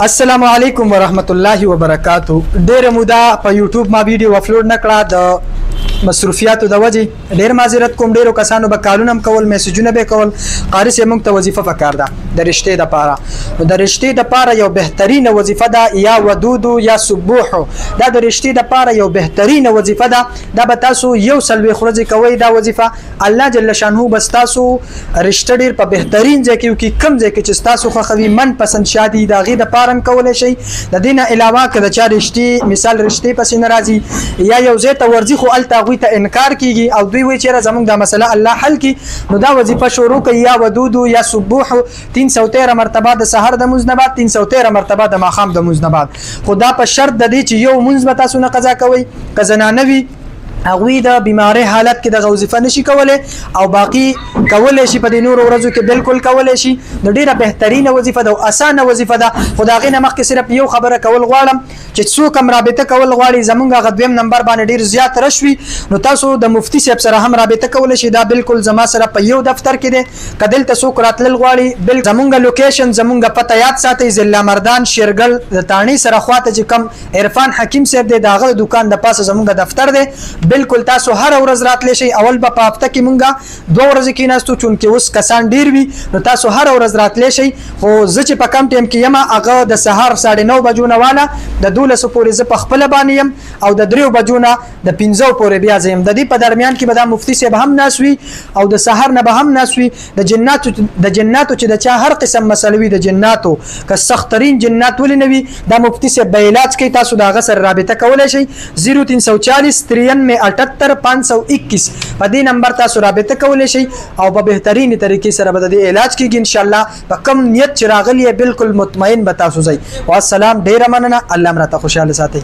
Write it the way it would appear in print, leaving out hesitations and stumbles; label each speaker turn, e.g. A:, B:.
A: السلام علیکم ورحمت الله وبرکاتو. ډیره موده په یوټیوب ما ویډیو اپلوډ نکړه د مصروفیاتو د وجې. ډیر معذرت کوم. ډیرو کسانو به کالونه کول، میسجونه به کول. قاری سي موږ ته وظیفه پکار ده د رشتې د پاره. نو د رشتې د پاره یو بهترینه وظیفه ده یا ودود یا سبوح. دا د رشتې د پاره یو بهترینه وظیفه ده. دا به تاسو یو سلوي خورځي کوي دا وظیفه. الله جل شانه بس تاسو رشتہ ډیر په بهترین ځای کې کم ځای کې چې تاسو خو خوي من پسند شادي دا غي د پارم کولای شي. د دین علاوه کله چا رشتې مثال رشتې پس ناراضي یا یو ځای ته ورځي خو ال تاغوي ته انکار کیږي او دوی وی چې زمونږ د مسله الله حل کی. نو دا وظیفه شروع کوي یا ودود یا سبوح. 313 مرتبه د سحر د مزنبات، 313 مرتبه د ماخام د مزنبات. خدا په شرط د دې چې یو منځ تاسو نه قضا کوي. کزنانوي اغوی د بیماری حالت کې د وظیفه نشي کولای او باقی کولای شي په د نور ورځو کې بالکل کولای شي. د ډیره بهترینه وظیفه ده او اسانه وظیفه ده. خدای نه مخکې صرف یو خبره کول غواړم چې څوک هم رابطه کول غواړي زمونږ غدویم نمبر باندې ډیر زیات رشوي نو تاسو د مفتی صاحب سره هم رابطه کولای شي. دا بالکل زما سره په یو دفتر کې ده. کدل ته څوک راتلل غواړي بل زمونږ لوکیشن زمونږ پته یاد ساتي. ضلع مردان شیرګل د تانی سره خواته چې کم عرفان حکیم صاحب دی داغه دکان د پاسه زمونږ دفتر دی. بالکل تاسو هر ورځ راتلی شي. اول په هفته کې مونږه 2 ورځې کې ناستو چونکه اوس کسان ډیر وي نو تاسو هر ورځ راتلی شي. خو زه چې په کم ټیم کې یم هغه د سهار 9:30 بجو نه والا د 12 پورې زه په خپل باندې يم او د 3 بجو نه د 15 پورې بیا زم. د دې په درمیان کې به د مفتی صاحب هم ناسوي او د سحر نه به هم ناسوي. د جناتو چې د چا هر قسم مسلوي د جناتو که سخترین جنات ولې نوي د مفتی صاحب به علاج کوي. تاسو دا غسر رابطه کولای شي 0340 93 521 په دې نمبر تاسو رابطه کولای شي او په بهترین طریقې سره به د علاج کیږي ان شاء الله. په کم نیت چې راغلی بالکل مطمئن به تاسو ځئ. والسلام. ډیر مننه. الله مرته خوشاله ساتي.